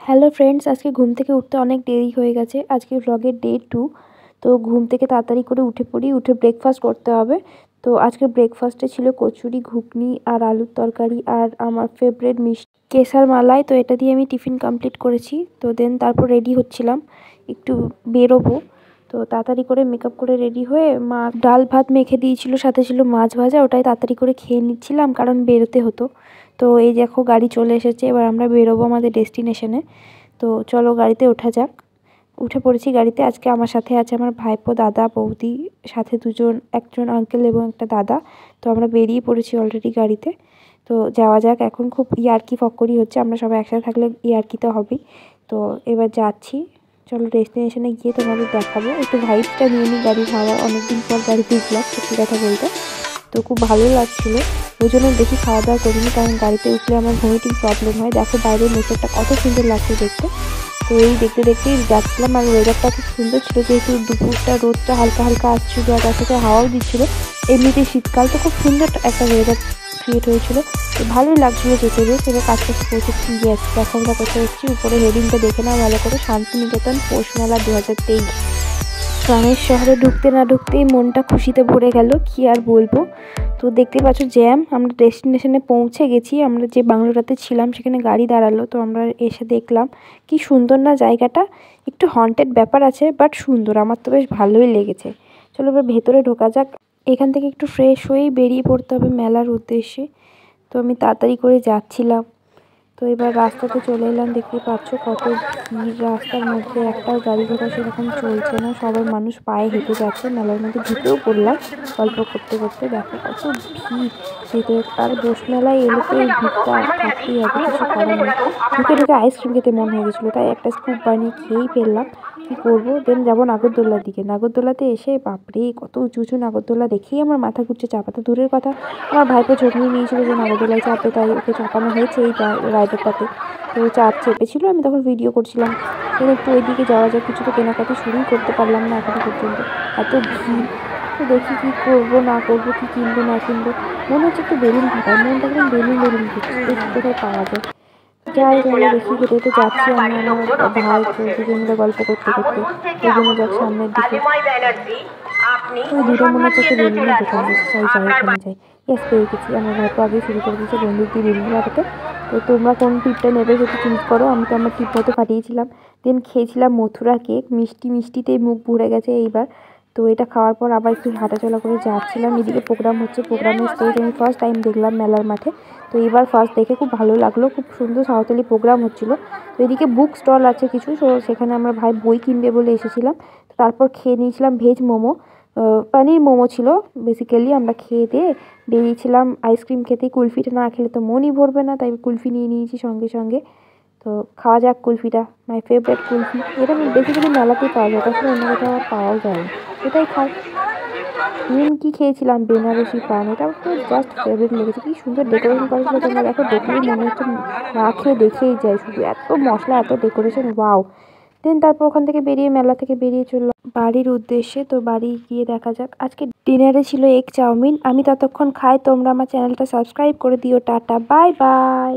Hello friends, আজকে ঘুম থেকে উঠতে অনেক দেরি হয়ে গেছে। আজকে ব্লগের ডে 2। তো ঘুম থেকে তাড়াতাড়ি করে উঠে পড়ি, উঠে ব্রেকফাস্ট করতে হবে। তো আজকে ব্রেকফাস্টে ছিল কচুরি, ঘুগনি আর আলুর তরকারি আর আমার ফেভারিট মিষ্টি কেসার মালাই। তো এটা দিয়ে আমি টিফিন কমপ্লিট করেছি। তো দেন তারপর রেডি হচ্ছিলাম, একটু বেরোবো। তো তাড়াতাড়ি করে মেকআপ করে রেডি হয়ে মা ডাল ভাত মেখে দিয়েছিল, সাথে ছিল মাছ ভাজা। ওটাই তাড়াতাড়ি করে খেয়ে নিচ্ছিলাম কারণ বেরোতে হতো। তো এই দেখো গাড়ি চলে এসেছে, এবার আমরা বেরোবো আমাদের ডেস্টিনেশনে। তো চলো গাড়িতে ওঠা যাক। উঠে পড়েছি গাড়িতে। আজকে আমার সাথে আছে আমার ভাইপো, দাদা, বৌদি, সাথে একজন আঙ্কেল এবং একটা দাদা। তো আমরা বেরিয়ে পড়েছি অলরেডি গাড়িতে। তো যাওয়া যাক। এখন খুব ইয়ার্কি ফক্করি হচ্ছে, আমরা সবাই একসাথে থাকলে ইয়ার্কি তো হবেই। তো এবার যাচ্ছি, চলো ডেস্টিনেশনে গিয়ে তোমাদের দেখাবো। একটু ভাইবটা নিয়ে নিই গাড়ির হাওয়া, অনেকদিন পর গাড়িতে উঠলাম সত্যি কথা বলতে। তো খুব ভালো লাগছিলো। ওই জন্য বেশি খাওয়া দাওয়া করিনি, কারণ গাড়িতে উঠলে আমার ভমিটিং প্রবলেম হয়। দেখো বাইরের নেচারটা কত সুন্দর লাগছে দেখতে। তো এই দেখতে দেখতেই যাচ্ছিলাম, আর ওয়েদারটা খুব সুন্দর ছিল, যেহেতু দুপুরটা রোদটা হালকা হালকা আসছিল আর তার সাথে হাওয়াও দিচ্ছিল। এমনিতে শীতকাল তো খুব সুন্দর একটা ওয়েদার ক্রিয়েট হয়েছিল। তো ভালোই লাগছিলো যেতে বেশ। এবার কাছে পৌঁছেছি, গিয়ে দেখো আমরা কোথায় এসেছি। উপরে হেডিংটা দেখে নাও ভালো করে, শান্তিনিকেতন পৌষ মেলা 2023। গ্রামের শহরে ঢুকতে না ঢুকতেই মনটা খুশিতে ভরে গেল, কি আর বলবো। তো দেখতে পাচ্ছ জ্যাম। আমরা ডেস্টিনেশনে পৌঁছে গেছি। আমরা যে বাংলোটাতে ছিলাম সেখানে গাড়ি দাঁড়ালো, তো আমরা এসে দেখলাম কি সুন্দর না জায়গাটা। একটু হন্টেড ব্যাপার আছে, বাট সুন্দর, আমার তো বেশ ভালোই লেগেছে। চলো এবার ভেতরে ঢোকা যাক। এখান থেকে একটু ফ্রেশ হয়েই বেরিয়ে পড়তে হবে মেলার উদ্দেশ্যে। তো আমি তাড়াতাড়ি করে যাচ্ছিলাম। তো এবার রাস্তাতে চলে এলাম, দেখতে পাচ্ছ কত ভিড়। রাস্তার মধ্যে একটাও গাড়ি ঘোড়া সেরকম চলছে না, সবাই মানুষ পায়ে হেঁটে যাচ্ছে। মেলার মধ্যে ঢুকেও পড়লাম গল্প করতে করতে। দেখো কত ভিড় ভেতরে। আর পৌষ মেলায় এলে তো এই ভিড়টা থাকতেই হবে, কিছু করার নেই। ঢুকে ঢুকে আইসক্রিম খেতে মন হয়ে গেছিলো, তাই একটা স্কুপ বানিয়ে খেয়েই ফেললাম। কী করবো, দেন যাবো নাগরদোলার দিকে। নাগরদোলাতে এসে বাপরে কত উঁচু উঁচু নাগরদোলা, দেখেই আমার মাথা ঘুরছে। চাপাতে দূরের কথা, আমার ভাইপো ঝোঁক নিয়েছিল যে নাগরদোলায় চাপে, তাই ওকে চাপানো হয়েছে এই রাইডারটাতে। তো চেপেছিল, আমি তখন ভিডিও করছিলাম। কিন্তু একটু ওইদিকে যাওয়া যায়, কিছু তো কেনাকাটি শুরুই করতে পারলাম না এখনো পর্যন্ত, এত ভিড়। তো দেখি কী করবো না করবো, কী কিনবো না কিনবো। মনে হচ্ছে একটু বেলুন ফাটায়, মনটা একদম বেলুন বেলুন করছে, দেখি কোথায় পাওয়া যায়। যাই চলো দেখি, হেঁটে হেঁটে যাচ্ছি আমি আমার ভাই দুজনে গল্প করতে করতে। এগোনো যাক সামনের দিকে। ওই দূরে মনে হচ্ছে একটা বেলুনের দোকান বসে, যাই ওখানে যাই। গ্যাস পেয়ে গেছি। আমার ভাইপো আগেই শুরু করে দিয়েছে বন্দুক দিয়ে বেলুন ফাটাতে। তো তোমরা কোন টিপটা নেবে সেটা চুজ করো। আমি তো আমার টিপ মতো ফাটিয়েছিলাম। দেন খেয়েছিলাম মথুরা কেক, মিষ্টি মিষ্টিতেই মুখ ভরে গেছে এইবার। তো এটা খাওয়ার পর আবার একটু হাঁটাচলা করে যাচ্ছিলাম। এদিকে প্রোগ্রাম হচ্ছে, প্রোগ্রামের স্টেজ আমি ফার্স্ট টাইম দেখলাম মেলার মাঠে। তো এবার ফার্স্ট দেখে খুব ভালো লাগলো, খুব সুন্দর সাঁওতালি প্রোগ্রাম হচ্ছিলো। তো এদিকে বুক স্টল আছে কিছু, তো সেখানে আমার ভাই বই কিনবে বলে এসেছিলাম। তারপর খেয়ে নিয়েছিলাম ভেজ মোমো, পনির মোমো ছিল বেসিক্যালি। আমরা খেয়ে দিয়ে বেরিয়েছিলাম আইসক্রিম খেতে। কুলফিটা না খেলে তো মনই ভরবে না, তাই কুলফি নিয়ে নিয়েছি সঙ্গে সঙ্গে। তো খাওয়া যাক কুলফিটা, মাই ফেভারিট কুলফি। এটা বেসিক্যালি মেলাতেই পাওয়া যায়, তাছাড়া অন্য কোথাও আর পাওয়াও যায় না, এটাই খাই। কি খেয়েছিলাম বেনারসি পান, এটাও তো জাস্ট ফেভারিট লেগেছে। কি সুন্দর ডেকোরেশন করেছিল, তোমরা দেখো, দেখলেই মনে হচ্ছে না খেয়ে দেখেই যায় শুধু, এত মশলা এত ডেকোরেশন, ওয়াও। দেন তারপর ওখান থেকে বেরিয়ে মেলা থেকে বেরিয়ে চললাম বাড়ির উদ্দেশ্যে। তো বাড়ি গিয়ে দেখা যাক। আজকে ডিনারে ছিল এগ চাউমিন। আমি ততক্ষণ খাই, তোমরা আমার চ্যানেলটা সাবস্ক্রাইব করে দিও। Tata, bye bye.